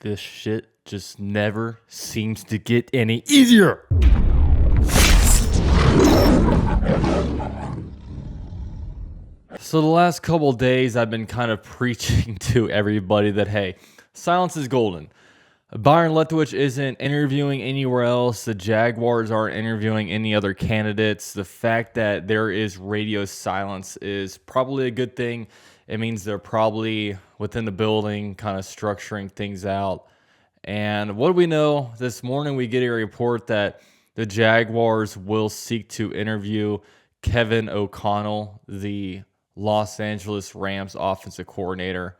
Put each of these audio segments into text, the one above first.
This shit just never seems to get any easier. So the last couple of days, I've been kind of preaching to everybody that, hey, silence is golden. Byron Leftwich isn't interviewing anywhere else. The Jaguars aren't interviewing any other candidates. The fact that there is radio silence is probably a good thing. It means they're probably within the building, kind of structuring things out. And what do we know? This morning we get a report that the Jaguars will seek to interview Kevin O'Connell, the Los Angeles Rams offensive coordinator.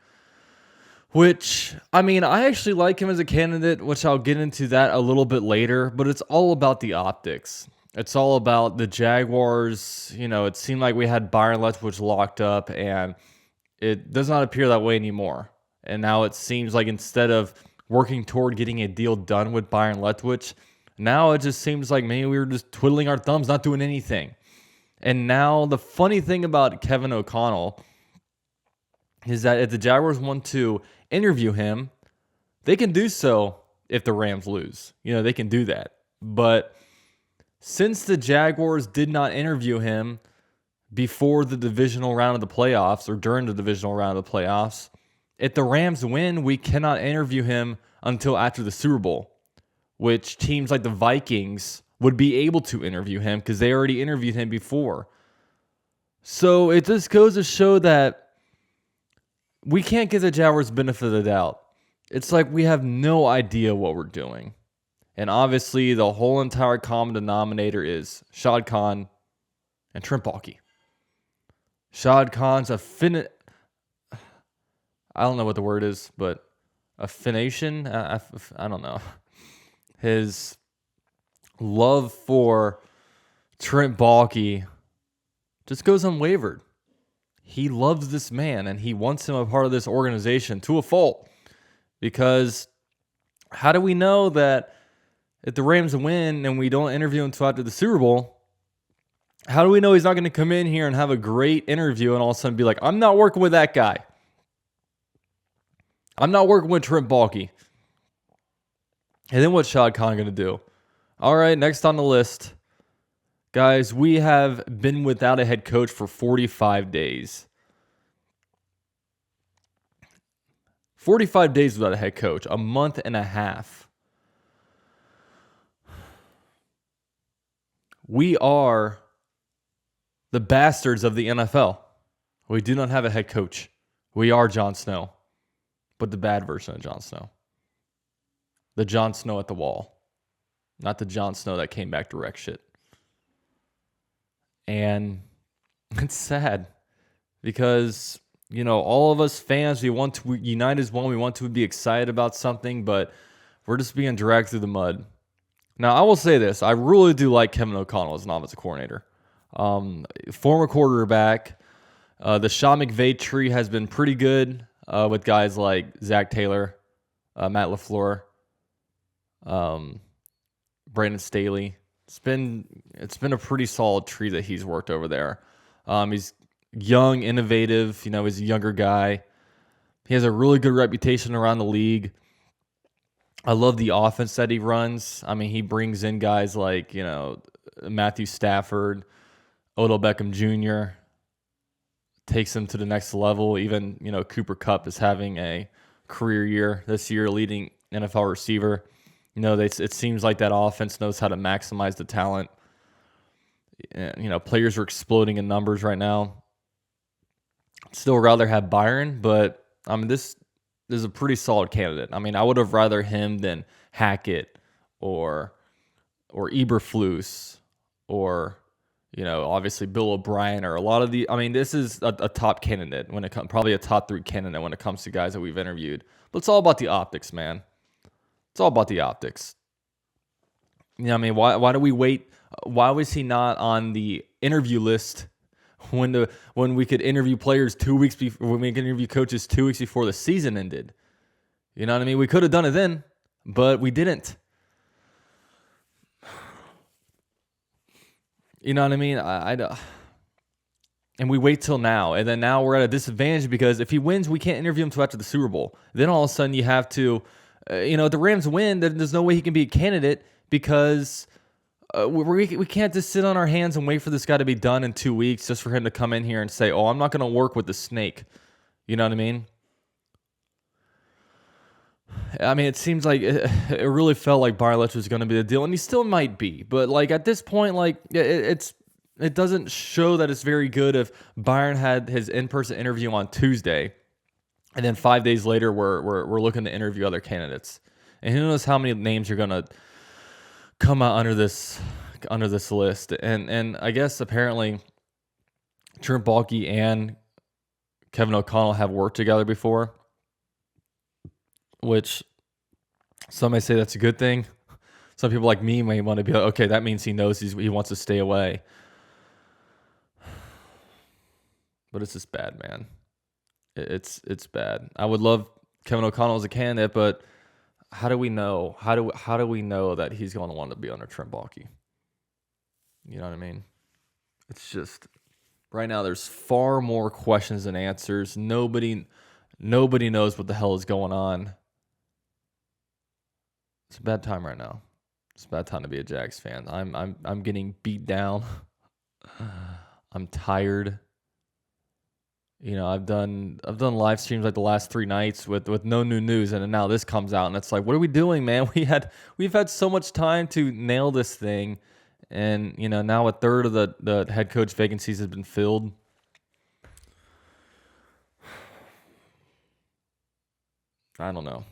Which, I mean, I actually like him as a candidate, which I'll get into that a little bit later, but it's all about the optics. It's all about the Jaguars. You know, it seemed like we had Byron Leftwich locked up, and it does not appear that way anymore. And now it seems like instead of working toward getting a deal done with Byron Leftwich, now it just seems like maybe we were just twiddling our thumbs, not doing anything. And now the funny thing about Kevin O'Connell is that if the Jaguars want to interview him, they can do so if the Rams lose. You know, they can do that. But since the Jaguars did not interview him before the divisional round of the playoffs or during the divisional round of the playoffs, if the Rams win, we cannot interview him until after the Super Bowl, which teams like the Vikings would be able to interview him because they already interviewed him before. So it just goes to show that we can't give the Jaguars benefit of the doubt. It's like we have no idea what we're doing. And obviously, the whole entire common denominator is Shad Khan and Trent Baalke. Shad Khan's I don't know what the word is, but affination? I don't know. His love for Trent Baalke just goes unwavered. He loves this man, and he wants him a part of this organization to a fault. Because how do we know that if the Rams win and we don't interview him until after the Super Bowl, how do we know he's not going to come in here and have a great interview and all of a sudden be like, I'm not working with that guy. I'm not working with Trent Baalke. And then what's Shad Khan going to do? All right, next on the list. Guys, we have been without a head coach for 45 days. 45 days without a head coach, a month and a half. We are the bastards of the NFL. We do not have a head coach. We are Jon Snow, but the bad version of Jon Snow. The Jon Snow at the wall, not the Jon Snow that came back to wreck shit. And it's sad because, you know, all of us fans, we want to unite as one. We want to be excited about something, but we're just being dragged through the mud. Now, I will say this. I really do like Kevin O'Connell as an offensive coordinator. Former quarterback. The Sean McVay tree has been pretty good with guys like Zach Taylor, Matt LaFleur, Brandon Staley. It's been a pretty solid tree that he's worked over there. He's young, innovative. You know, he's a younger guy. He has a really good reputation around the league. I love the offense that he runs. I mean, he brings in guys like, you know, Matthew Stafford, Odell Beckham Jr., takes him to the next level. Even, you know, Cooper Kupp is having a career year this year, leading NFL receiver. You know, it seems like that offense knows how to maximize the talent. You know, players are exploding in numbers right now. Still rather have Byron, but I mean, this is a pretty solid candidate. I mean, I would have rather him than Hackett or Eberflus or, you know, obviously Bill O'Brien or a lot of the. I mean, this is a top candidate when it comes, probably a top 3 candidate when it comes to guys that we've interviewed. But it's all about the optics, man. It's all about the optics. You know, I mean, why do we wait? Why was he not on the interview list when we could interview players 2 weeks before, when we could interview coaches 2 weeks before the season ended? You know what I mean? We could have done it then, but we didn't. You know what I mean? And we wait till now, and then now we're at a disadvantage because if he wins, we can't interview him until after the Super Bowl. Then all of a sudden you have to If the Rams win, then there's no way he can be a candidate because we can't just sit on our hands and wait for this guy to be done in 2 weeks just for him to come in here and say, oh, I'm not going to work with the snake. You know what I mean? I mean, it seems like it really felt like Byron Leftwich was going to be the deal, and he still might be. But like at this point, like it doesn't show that it's very good if Byron had his in-person interview on Tuesday, and then 5 days later we're looking to interview other candidates, and who knows how many names you're going to come out under this list. And I guess apparently Trent Baalke and Kevin O'Connell have worked together before, which some may say that's a good thing. Some people like me may want to be like, okay, that means he knows he wants to stay away. But it's just bad, man. It's bad. I would love Kevin O'Connell as a candidate, but how do we know? How do we know that he's going to want to be under Trent Baalke? You know what I mean? It's just right now there's far more questions than answers. Nobody knows what the hell is going on. It's a bad time right now. It's a bad time to be a Jags fan. I'm getting beat down. I'm tired. I've done live streams like the last 3 nights with no new news, and now this comes out, and it's like, what are we doing, man? We've had so much time to nail this thing, and now a third of the head coach vacancies has been filled. I don't know.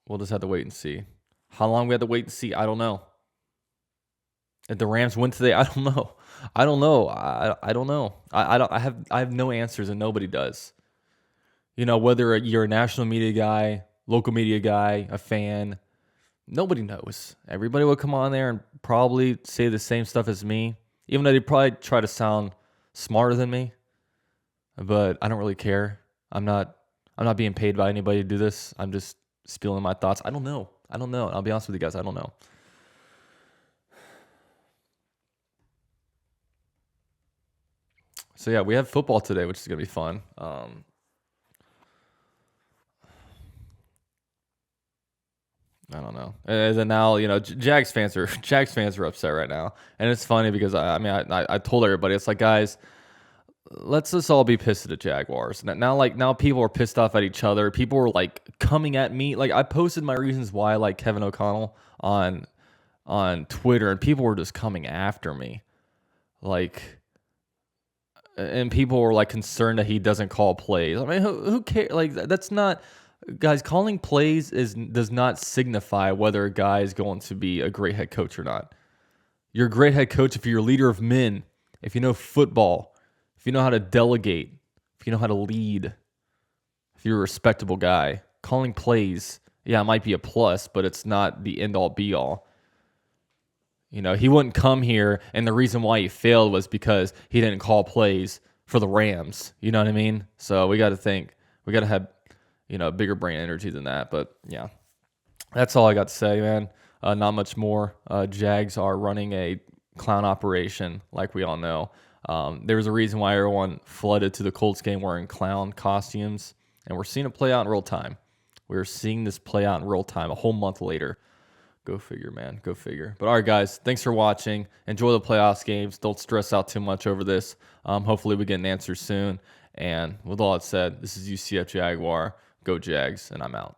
We'll just have to wait and see. How long we have to wait and see, I don't know. If the Rams win today, I don't know. I don't know. I have no answers, and nobody does. Whether you're a national media guy, local media guy, a fan, nobody knows. Everybody will come on there and probably say the same stuff as me, even though they probably try to sound smarter than me. But I don't really care. I'm not being paid by anybody to do this. I'm just spilling my thoughts. I don't know. I'll be honest with you guys. I don't know. So yeah, we have football today, which is gonna be fun. I don't know. And then now, Jags fans are upset right now, and it's funny because I told everybody, it's like, guys, let's just all be pissed at the Jaguars. Now people are pissed off at each other. People are like coming at me. Like I posted my reasons why I like Kevin O'Connell on Twitter, and people were just coming after me, and people were like concerned that he doesn't call plays. I mean, who cares? Like that's not, guys. Calling plays does not signify whether a guy is going to be a great head coach or not. You're a great head coach if you're a leader of men, if you know football, if you know how to delegate, if you know how to lead, if you're a respectable guy. Calling plays, yeah, it might be a plus, but it's not the end all be all. He wouldn't come here, and the reason why he failed was because he didn't call plays for the Rams. You know what I mean? So we got to think. We got to have, bigger brain energy than that. But yeah, that's all I got to say, man. Not much more. Jags are running a clown operation, like we all know. There's a reason why everyone flooded to the Colts game wearing clown costumes, and we're seeing it play out in real time. We're seeing this play out in real time a whole month later. Go figure, man. Go figure. But all right, guys, thanks for watching. Enjoy the playoffs games. Don't stress out too much over this. Hopefully we get an answer soon. And with all that said, this is UCF Jaguar. Go Jags, and I'm out.